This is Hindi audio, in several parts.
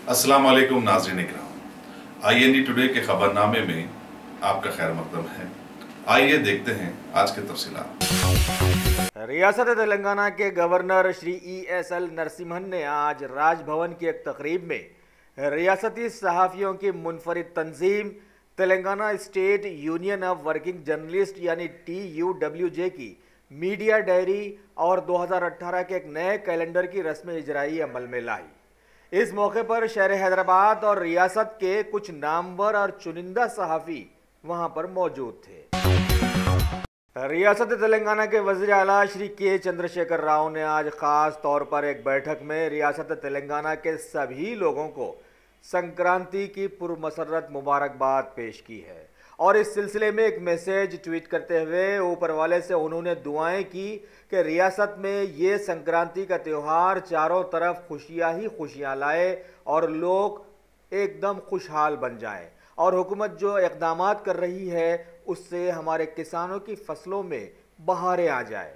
अस्सलाम वालेकुम नाज़रीन इकराम, IND टुडे के खबरनामे में आपका खैर मकदम है। आइए देखते हैं आज के तफसीलात। रियासत तेलंगाना के गवर्नर श्री ESL नरसिम्हन ने आज राजभवन की एक तकरीब में रियासती सहाफ़ियों की मुनफरिद तंजीम Telangana state union of working journalist यानी TUWJ की मीडिया डायरी और 2018 के एक नए कैलेंडर की रस्म इजराई अमल में लाई। इस मौके पर शहर हैदराबाद और रियासत के कुछ नामवर और चुनिंदा सहाफ़ी वहां पर मौजूद थे। रियासत तेलंगाना के वज़ीर आला श्री के चंद्रशेखर राव ने आज ख़ास तौर पर एक बैठक में रियासत तेलंगाना के सभी लोगों को संक्रांति की पुरमसरत मुबारकबाद पेश की है और इस सिलसिले में एक मैसेज ट्वीट करते हुए ऊपर वाले से उन्होंने दुआएं की कि रियासत में ये संक्रांति का त्यौहार चारों तरफ खुशियां ही खुशियां लाए और लोग एकदम खुशहाल बन जाएं और हुकूमत जो इक़दामात कर रही है उससे हमारे किसानों की फसलों में बहारें आ जाए।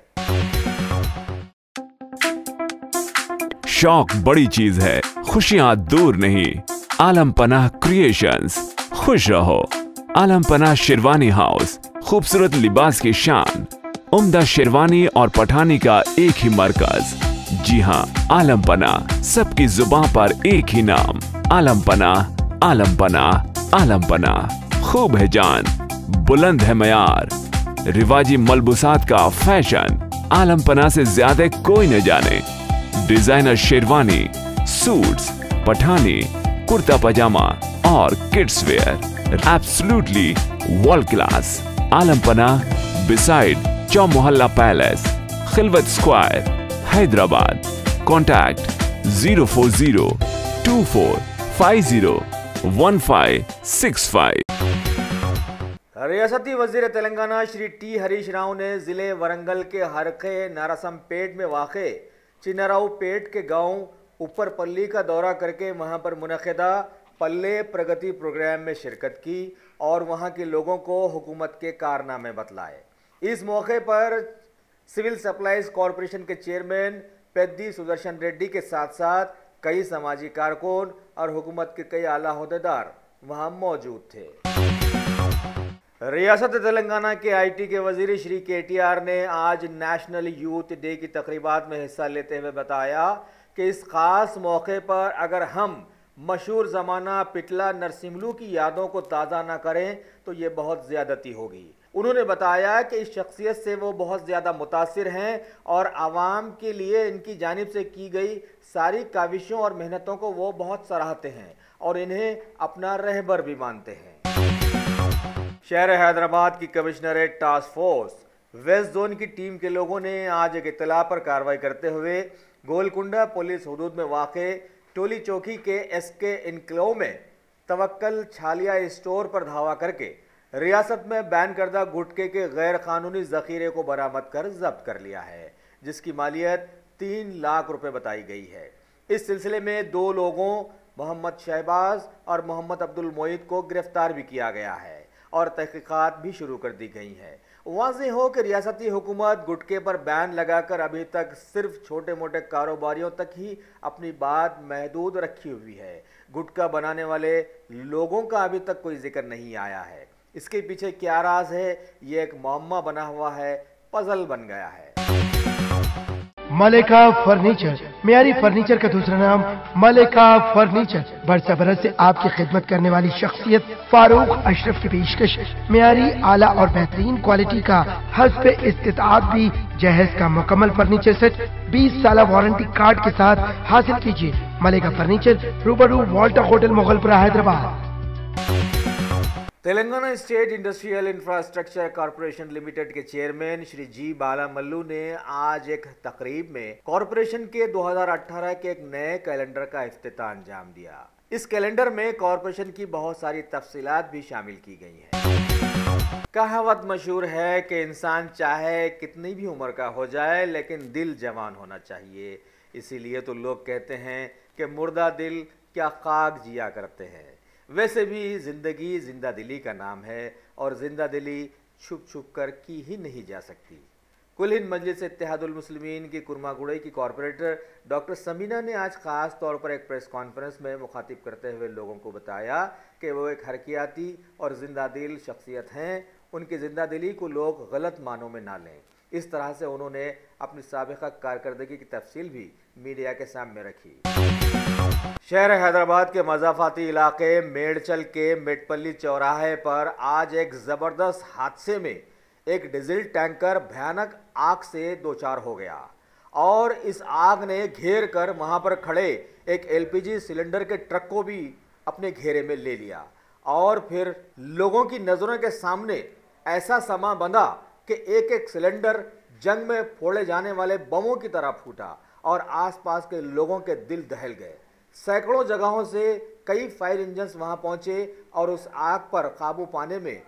शौक बड़ी चीज है, खुशियां दूर नहीं। आलम पनाह क्रिएशंस, खुश रहो। आलम पनाह शेरवानी हाउस, खूबसूरत लिबास की शान, उम्दा शेरवानी और पठानी का एक ही मरकज। जी हाँ, आलम पनाह, सबकी जुबान पर एक ही नाम। आलम पनाह, आलम पनाह, आलम पनाह। खूब है जान, बुलंद है मयार, रिवाजी मलबूसात का फैशन आलम पनाह से ज्यादा कोई न जाने। डिजाइनर शेरवानी, सूट्स, पठानी, कुर्ता पजामा और kids wear absolutely world class. आलम पनाह beside Chowmahalla palace, Khilwat square, Hyderabad. Contact 04024501565। रियासती वजीर तेलंगाना श्री T हरीश राव ने जिले वरंगल के हरखे नारासमपेट में वाक़े चिन्नारावपेट के गांव ऊपरपल्ली का दौरा करके वहां पर मुनक़िदा पल्ले प्रगति प्रोग्राम में शिरकत की और वहां के लोगों को हुकूमत के कारनामे बतलाए। इस मौके पर सिविल सप्लाईज कॉरपोरेशन के चेयरमैन पेद्दी सुदर्शन रेड्डी के साथ साथ कई समाजी कारकुन और हुकूमत के कई आला ओहदेदार वहां मौजूद थे। रियासत तेलंगाना के IT के वजीर श्री KTR ने आज नेशनल यूथ डे की तकरीबात में हिस्सा लेते हुए बताया कि इस खास मौके पर अगर हम मशहूर ज़माना पिटला नरसिम्हलू की यादों को ताज़ा ना करें तो ये बहुत ज़्यादती होगी। उन्होंने बताया कि इस शख्सियत से वो बहुत ज़्यादा मुतासिर हैं और आवाम के लिए इनकी जानिब से की गई सारी काविशों और मेहनतों को वो बहुत सराहते हैं और इन्हें अपना रहबर भी मानते हैं। शहर हैदराबाद की commissionerate task force west zone की टीम के लोगों ने आज एक इत्तला पर कार्रवाई करते हुए गोलकुंडा पुलिस हुदूद में वाक़े टोली चौकी के SK इनक्लेव में तवक्कल छालिया स्टोर पर धावा करके रियासत में बैन करदा गुटखे के गैर कानूनी ज़ख़ीरे को बरामद कर जब्त कर लिया है, जिसकी मालियत 3 लाख रुपए बताई गई है। इस सिलसिले में 2 लोगों मोहम्मद शहबाज और मोहम्मद अब्दुल मोईद को गिरफ्तार भी किया गया है और तहकीकात भी शुरू कर दी गई हैं। वाज़ेह हो कि रियासती हुकूमत गुटखे पर बैन लगाकर अभी तक सिर्फ छोटे मोटे कारोबारियों तक ही अपनी बात महदूद रखी हुई है। गुटखा बनाने वाले लोगों का अभी तक कोई जिक्र नहीं आया है। इसके पीछे क्या राज है, ये एक मुअम्मा बना हुआ है, पजल बन गया है। मलिका फर्नीचर, मियारी फर्नीचर का दूसरा नाम मलिका फर्नीचर। बरसा बरस से आपकी खिदमत करने वाली शख्सियत फारूक अशरफ की पेशकश मियारी आला और बेहतरीन क्वालिटी का हस्ब इस्तिताअत भी जहेज का मुकम्मल फर्नीचर सेट 20 साल वारंटी कार्ड के साथ हासिल कीजिए। मलिका फर्नीचर, रूबरू Walter hotel, Mughalpura, Hyderabad. Telangana state industrial infrastructure corporation limited के चेयरमैन श्री G बाला मल्लू ने आज एक तकरीब में कॉरपोरेशन के 2018 के एक नए कैलेंडर का इफ्तिताह अंजाम दिया। इस कैलेंडर में कॉरपोरेशन की बहुत सारी तफसीलात भी शामिल की गई हैं। कहावत मशहूर है कि इंसान चाहे कितनी भी उम्र का हो जाए लेकिन दिल जवान होना चाहिए। इसीलिए तो लोग कहते हैं कि मुर्दा दिल क्या खाक जिया करते हैं। वैसे भी ज़िंदगी जिंदा दिली का नाम है और जिंदा दिली छुप छुप कर की ही नहीं जा सकती। कुल हिंद मजलिस इत्तेहादुल मुस्लिमीन की कुरमागुड़ई की कॉरपोरेटर डॉक्टर समीना ने आज ख़ास तौर पर एक प्रेस कॉन्फ्रेंस में मुखातिब करते हुए लोगों को बताया कि वो एक हरकियाती और जिंदादिल शख्सियत हैं। उनकी जिंदादिली को लोग गलत मानों में ना लें। इस तरह से उन्होंने अपनी साबिक़ा कारकर्दगी की तफसील भी मीडिया के सामने रखी। शहर हैदराबाद के मज़ाफ़ाती इलाके मेडचल के मेटपल्ली चौराहे पर आज एक ज़बरदस्त हादसे में एक डीजल टैंकर भयानक आग से दो चार हो गया और इस आग ने घेर कर वहां पर खड़े एक एलपीजी सिलेंडर के ट्रक को भी अपने घेरे में ले लिया और फिर लोगों की नज़रों के सामने ऐसा समा बंधा कि एक एक सिलेंडर जंग में फोड़े जाने वाले बमों की तरह फूटा और आसपास के लोगों के दिल दहल गए। सैकड़ों जगहों से कई फायर इंजन्स वहां पहुंचे और उस आग पर काबू पाने में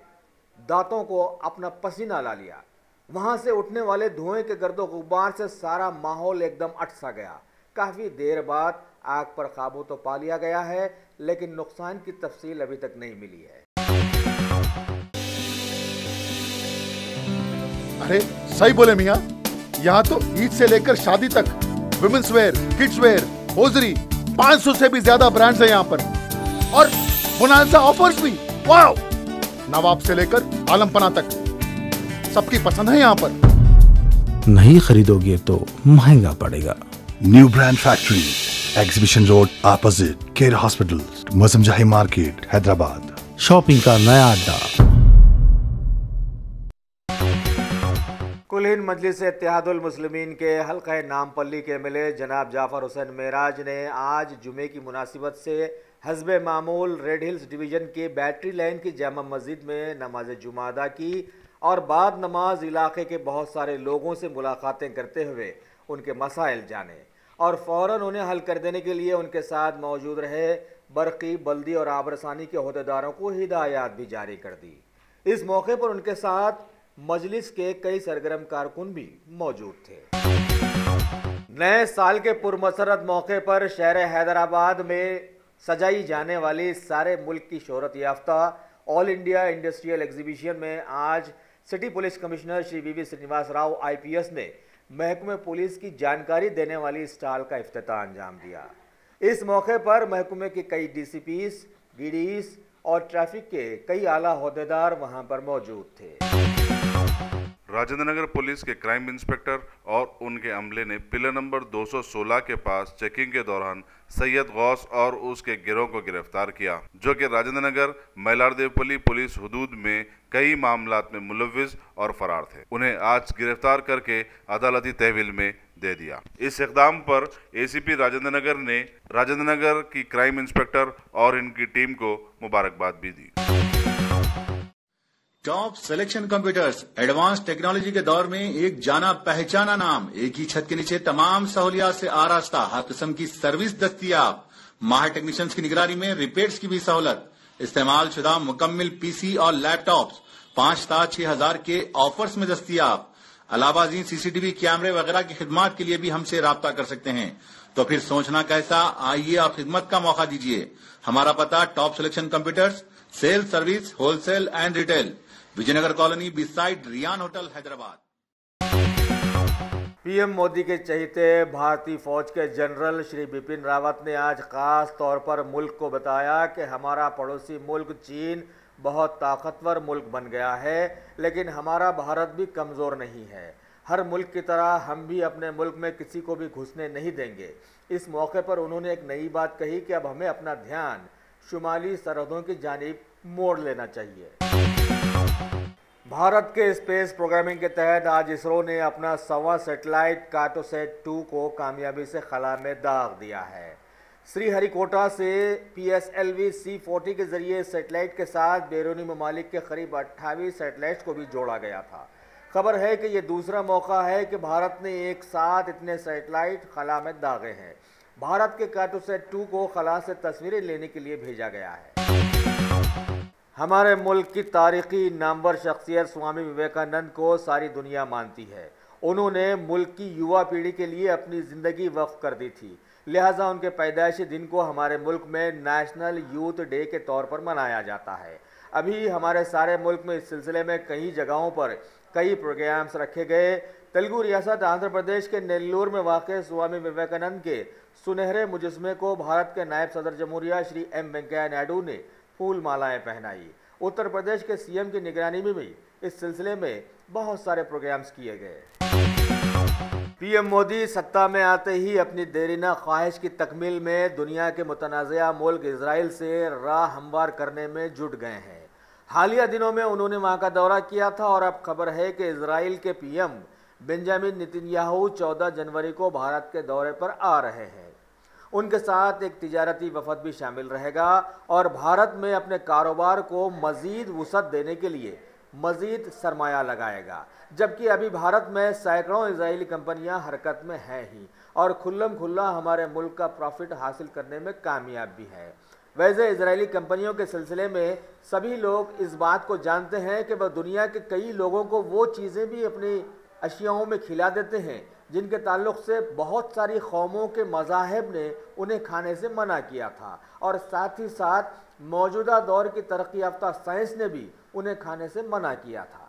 दांतों को अपना पसीना ला लिया। वहां से उठने वाले धुएं के गर्दो गुब्बार से सारा माहौल एकदम अट सा गया। काफ़ी देर बाद आग पर काबू तो पा लिया गया है, लेकिन नुकसान की तफसील अभी तक नहीं मिली है। अरे सही बोले मियाँ, यहाँ तो ईद से लेकर शादी तक women's wear, kids wear, hosiery 500 से भी ज्यादा ब्रांड्स हैं यहाँ पर और बोनांजा ऑफर्स भी। वाओ! नवाब से लेकर आलमपना तक सबकी पसंद है यहाँ पर। नहीं खरीदोगे तो महंगा पड़ेगा। New brand factory, exhibition road opposite care hospital, मौसम जाही मार्केट, हैदराबाद। शॉपिंग का नया अड्डा। कुल हिंद मजलिस इत्तेहादुल मुस्लिमीन के हल्का नामपल्ली के एमएलए जनाब जाफर हुसैन मेराज ने आज जुमे की मुनासिबत से हस्बे मामूल रेड हिल्स डिवीज़न के बैटरी लाइन की जामा मस्जिद में नमाज जुमा अदा की और बाद नमाज इलाके के बहुत सारे लोगों से मुलाकातें करते हुए उनके मसाइल जाने और फ़ौरन उन्हें हल कर देने के लिए उनके साथ मौजूद रहे बरक़ी, बल्दी और आबरसानी के अहदेदारों को हिदायत भी जारी कर दी। इस मौके पर उनके साथ मजलिस के कई सरगर्म कारकुन भी मौजूद थे। नए साल के पुरमसरत मौके पर शहर हैदराबाद में सजाई जाने वाली सारे मुल्क की शोहरत याफ्ता ऑल इंडिया इंडस्ट्रियल एग्जीबिशन में आज सिटी पुलिस कमिश्नर श्री वीवी श्रीनिवास राव IPS ने महकमे पुलिस की जानकारी देने वाली स्टॉल का इफ्तिताह अंजाम दिया। इस मौके पर महकमे के कई DCPs, DDs और ट्रैफिक के कई आला ओहदेदार वहां पर मौजूद थे। राजेंद्र नगर पुलिस के क्राइम इंस्पेक्टर और उनके अमले ने पिलर नंबर 216 के पास चेकिंग के दौरान सैयद गौस और उसके गिरोह को गिरफ्तार किया, जो कि राजेंद्र नगर मैलारदेवपल्ली पुलिस हुदूद में कई मामलात में मुलव्विस और फरार थे। उन्हें आज गिरफ्तार करके अदालती तहवील में दे दिया। इस इक़दाम पर ACP राजेंद्र नगर ने राजेंद्र नगर की क्राइम इंस्पेक्टर और इनकी टीम को मुबारकबाद भी दी। Top selection computers advance technology के दौर में एक जाना पहचाना नाम, एक ही छत के नीचे तमाम सहूलियात से आरास्ता, हर किस्म की सर्विस दस्तियाब, माहिर टेक्नीशियंस की निगरानी में रिपेयर्स की भी सहूलत, इस्तेमाल शुदा मुकम्मल PC और लैपटॉप्स 5 स्टार 6000 के ऑफर्स में दस्तियाब। अलावा CCTV कैमरे वगैरह की खिदमत के लिए भी हमसे राब्ता कर सकते हैं। तो फिर सोचना कैसा, आइए आप खिदमत का मौका दीजिए। हमारा पता top selection computers, sale service, wholesale and retail, Vijayanagar colony beside Ryan hotel, Hyderabad. PM Modi के चहेते भारतीय फौज के जनरल श्री बिपिन रावत ने आज खास तौर पर मुल्क को बताया कि हमारा पड़ोसी मुल्क चीन बहुत ताकतवर मुल्क बन गया है, लेकिन हमारा भारत भी कमज़ोर नहीं है। हर मुल्क की तरह हम भी अपने मुल्क में किसी को भी घुसने नहीं देंगे। इस मौके पर उन्होंने एक नई बात कही कि अब हमें अपना ध्यान शुमाली सरहदों की जानिब मोड़ लेना चाहिए। भारत के स्पेस प्रोग्रामिंग के तहत आज इसरो ने अपना 100वां सैटेलाइट कार्टोसैट 2 को कामयाबी से खला में दाग दिया है। श्रीहरिकोटा से PSLV C40 के जरिए सैटेलाइट के साथ बैरूनी ममालिक के करीब 28 सैटेलाइट्स को भी जोड़ा गया था। खबर है कि ये दूसरा मौका है कि भारत ने एक साथ इतने सैटेलाइट खला में दागे हैं। भारत के कार्टोसैट 2 को खला से तस्वीरें लेने के लिए भेजा गया है। हमारे मुल्क की तारीखी नामवर शख्सियत स्वामी विवेकानंद को सारी दुनिया मानती है। उन्होंने मुल्क की युवा पीढ़ी के लिए अपनी ज़िंदगी वक्फ कर दी थी, लिहाजा उनके पैदाइशी दिन को हमारे मुल्क में नेशनल यूथ डे के तौर पर मनाया जाता है। अभी हमारे सारे मुल्क में इस सिलसिले में कई जगहों पर कई प्रोग्राम्स रखे गए। तेलुगु रियासत आंध्र प्रदेश के नेल्लूर में वाक़ स्वामी विवेकानंद के सुनहरे मुजस्मे को भारत के नायब सदर जमहूरिया श्री एम वेंकैया नायडू ने फूल मालाएं पहनाई। उत्तर प्रदेश के सीएम की निगरानी में भी इस सिलसिले में बहुत सारे प्रोग्राम्स किए गए। पीएम मोदी सत्ता में आते ही अपनी देरीना ख्वाहिश की तकमील में दुनिया के मुतनाज़िया मुल्क इजराइल से राह हमवार करने में जुट गए हैं। हालिया दिनों में उन्होंने वहां का दौरा किया था और अब खबर है कि इजराइल के पीएम बेंजामिन नेतन्याहू 14 जनवरी को भारत के दौरे पर आ रहे हैं। उनके साथ एक तिजारती वफद भी शामिल रहेगा और भारत में अपने कारोबार को मजीद वुसअत देने के लिए मजीद सरमाया लगाएगा। जबकि अभी भारत में सैकड़ों इजरायली कंपनियां हरकत में हैं ही और खुल्लम खुल्ला हमारे मुल्क का प्रॉफिट हासिल करने में कामयाब भी है। वैसे इजरायली कंपनियों के सिलसिले में सभी लोग इस बात को जानते हैं कि वह दुनिया के कई लोगों को वो चीज़ें भी अपनी अशियाओं में खिला देते हैं जिनके ताल्लुक से बहुत सारी कौमों के मज़ाहिब ने उन्हें खाने से मना किया था और साथ ही साथ मौजूदा दौर की तरक्की याफ्ता साइंस ने भी उन्हें खाने से मना किया था।